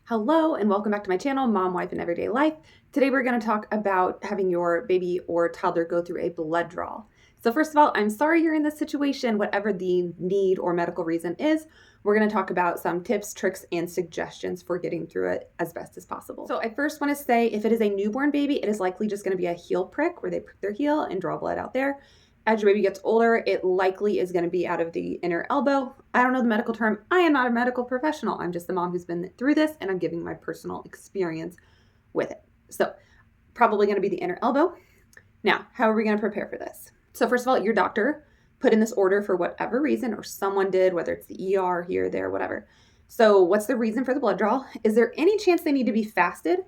Hello and welcome back to my channel, Mom, Wife, and Everyday Life. Today we're going to talk about having your baby or toddler go through a blood draw. So first of all, I'm sorry you're in this situation, whatever the need or medical reason is. We're going to talk about some tips, tricks, and suggestions for getting through it as best as possible. So I first want to say if it is a newborn baby, it is likely just going to be a heel prick where they prick their heel and draw blood out there. As your baby gets older, it likely is going to be out of the inner elbow. I don't know the medical term. I am not a medical professional. I'm just the mom who's been through this, and I'm giving my personal experience with it. So probably going to be the inner elbow. Now, how are we going to prepare for this? So first of all, your doctor put in this order for whatever reason, or someone did, whether it's the ER, here, there, whatever. So what's the reason for the blood draw? Is there any chance they need to be fasted?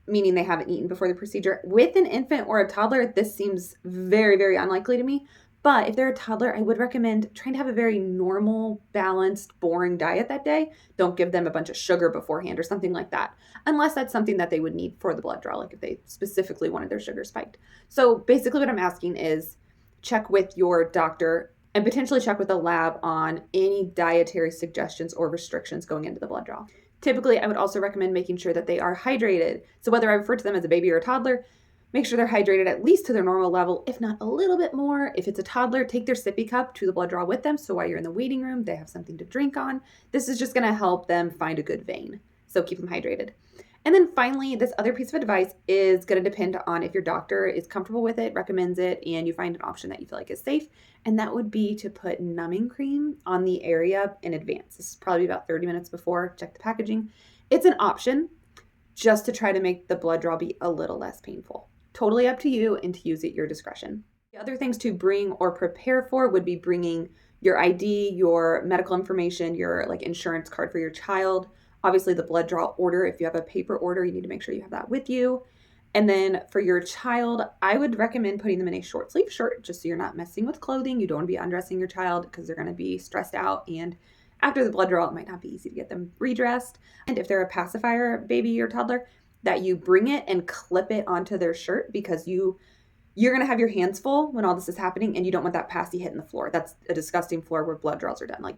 Meaning they haven't eaten before the procedure. With an infant or a toddler, this seems very, very unlikely to me. But if they're a toddler, I would recommend trying to have a very normal, balanced, boring diet that day. Don't give them a bunch of sugar beforehand or something like that, unless that's something that they would need for the blood draw, like if they specifically wanted their sugar spiked. So basically what I'm asking is check with your doctor and potentially check with the lab on any dietary suggestions or restrictions going into the blood draw. Typically, I would also recommend making sure that they are hydrated. So whether I refer to them as a baby or a toddler, make sure they're hydrated at least to their normal level, if not a little bit more. If it's a toddler, take their sippy cup to the blood draw with them. So while you're in the waiting room, they have something to drink on. This is just going to help them find a good vein. So keep them hydrated. And then finally, this other piece of advice is going to depend on if your doctor is comfortable with it, recommends it, and you find an option that you feel like is safe. And that would be to put numbing cream on the area in advance. This is probably about 30 minutes before. Check the packaging. It's an option just to try to make the blood draw be a little less painful. Totally up to you and to use at your discretion. The other things to bring or prepare for would be bringing your ID, your medical information, your insurance card for your child. Obviously the blood draw order, if you have a paper order, you need to make sure you have that with you. And then for your child, I would recommend putting them in a short sleeve shirt just so you're not messing with clothing. You don't want to be undressing your child because they're going to be stressed out. And after the blood draw, it might not be easy to get them redressed. And if they're a pacifier baby or toddler, that you bring it and clip it onto their shirt because you're going to have your hands full when all this is happening and you don't want that passy hitting the floor. That's a disgusting floor where blood draws are done.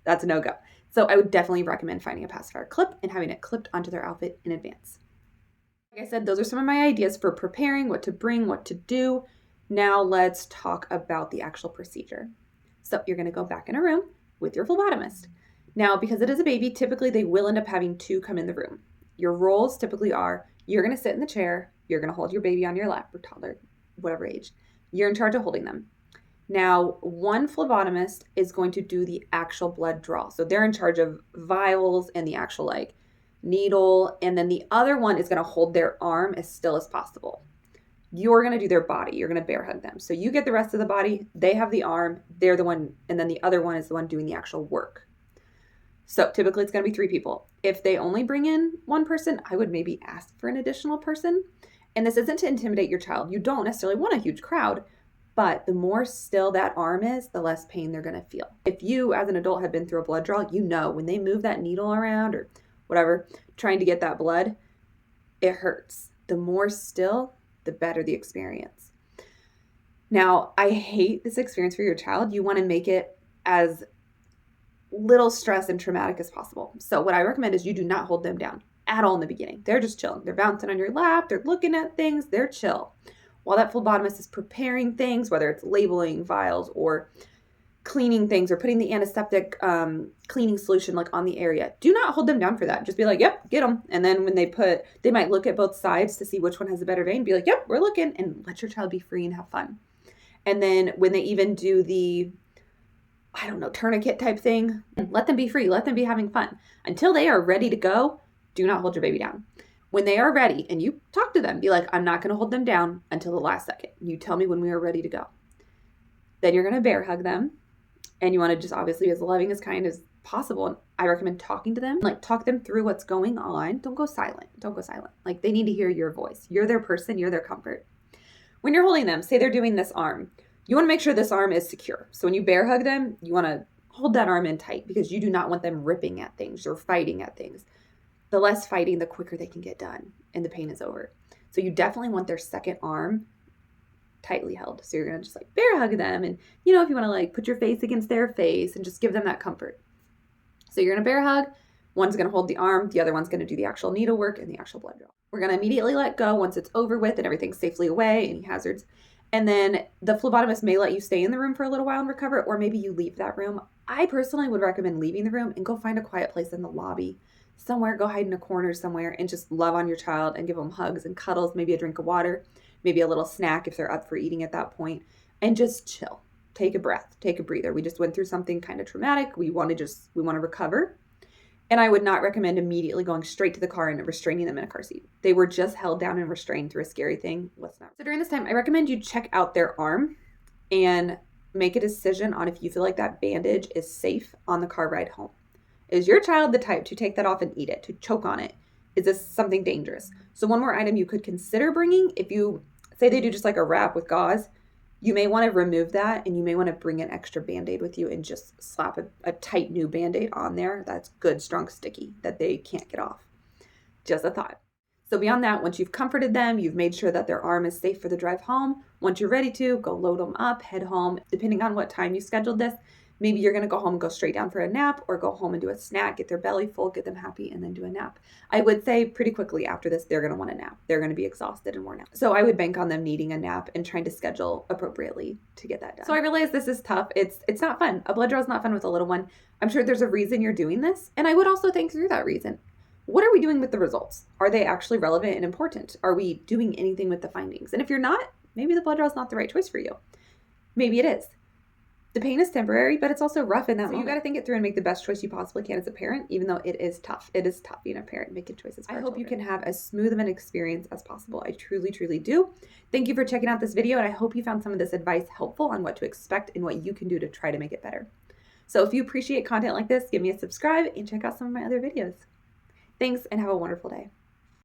That's a no-go. So I would definitely recommend finding a pacifier clip and having it clipped onto their outfit in advance. Like I said, those are some of my ideas for preparing, what to bring, what to do. Now let's talk about the actual procedure. So you're going to go back in a room with your phlebotomist. Now, because it is a baby, typically they will end up having two come in the room. Your roles typically are you're going to sit in the chair, you're going to hold your baby on your lap or toddler, whatever age. You're in charge of holding them. Now, one phlebotomist is going to do the actual blood draw. So they're in charge of vials and the actual needle. And then the other one is going to hold their arm as still as possible. You're going to do their body. You're going to bear hug them. So you get the rest of the body. They have the arm. They're the one. And then the other one is the one doing the actual work. So typically it's going to be 3 people. If they only bring in one person, I would maybe ask for an additional person. And this isn't to intimidate your child. You don't necessarily want a huge crowd. But the more still that arm is, the less pain they're going to feel. If you, as an adult, have been through a blood draw, you know when they move that needle around or whatever, trying to get that blood, it hurts. The more still, the better the experience. Now, I hate this experience for your child. You want to make it as little stress and traumatic as possible. So what I recommend is you do not hold them down at all in the beginning. They're just chilling. They're bouncing on your lap. They're looking at things. They're chill. While that phlebotomist is preparing things, whether it's labeling vials or cleaning things or putting the antiseptic cleaning solution on the area, do not hold them down for that. Just be like, yep, get them. And then when they might look at both sides to see which one has a better vein, be like, yep, we're looking, and let your child be free and have fun. And then when they even do the, tourniquet type thing, let them be free. Let them be having fun. Until they are ready to go, do not hold your baby down. When they are ready and you talk to them, be like, I'm not going to hold them down until the last second. You tell me when we are ready to go. Then you're going to bear hug them. And you want to just obviously be as loving, as kind as possible. And I recommend talking to them, talk them through what's going on. Don't go silent. They need to hear your voice. You're their person. You're their comfort. When you're holding them, say they're doing this arm. You want to make sure this arm is secure. So when you bear hug them, you want to hold that arm in tight because you do not want them ripping at things or fighting at things. The less fighting, the quicker they can get done and the pain is over. So you definitely want their second arm tightly held. So you're going to just bear hug them. And if you want to put your face against their face and just give them that comfort. So you're going to bear hug, One's going to hold the arm, the other one's going to do the actual needle work and the actual blood draw. We're going to immediately let go once it's over with and everything's safely away, any hazards. And then the phlebotomist may let you stay in the room for a little while and recover, or maybe you leave that room. I personally would recommend leaving the room and go find a quiet place in the lobby somewhere, go hide in a corner somewhere and just love on your child and give them hugs and cuddles, maybe a drink of water, maybe a little snack if they're up for eating at that point, and just chill. Take a breath, take a breather. We just went through something kind of traumatic. We want to recover. And I would not recommend immediately going straight to the car and restraining them in a car seat. They were just held down and restrained through a scary thing. Let's not. So during this time, I recommend you check out their arm and make a decision on if you feel like that bandage is safe on the car ride home. Is your child the type to take that off and eat it, to choke on it? Is this something dangerous? So one more item you could consider bringing, if you say they do just like a wrap with gauze, you may want to remove that and you may want to bring an extra Band-Aid with you and just slap a tight new Band-Aid on there that's good, strong, sticky, that they can't get off. Just a thought. So beyond that, once you've comforted them, you've made sure that their arm is safe for the drive home. Once you're ready to, go load them up, head home. Depending on what time you scheduled this, maybe you're going to go home and go straight down for a nap, or go home and do a snack, get their belly full, get them happy, and then do a nap. I would say pretty quickly after this, they're going to want a nap. They're going to be exhausted and worn out. So I would bank on them needing a nap and trying to schedule appropriately to get that done. So I realize this is tough. It's not fun. A blood draw is not fun with a little one. I'm sure there's a reason you're doing this. And I would also think through that reason. What are we doing with the results? Are they actually relevant and important? Are we doing anything with the findings? And if you're not, maybe the blood draw is not the right choice for you. Maybe it is. The pain is temporary, but it's also rough in that moment. You got to think it through and make the best choice you possibly can as a parent, even though it is tough. It is tough being a parent, making choices for our children. I hope you can have as smooth of an experience as possible. I truly, truly do. Thank you for checking out this video, and I hope you found some of this advice helpful on what to expect and what you can do to try to make it better. So if you appreciate content like this, give me a subscribe and check out some of my other videos. Thanks, and have a wonderful day.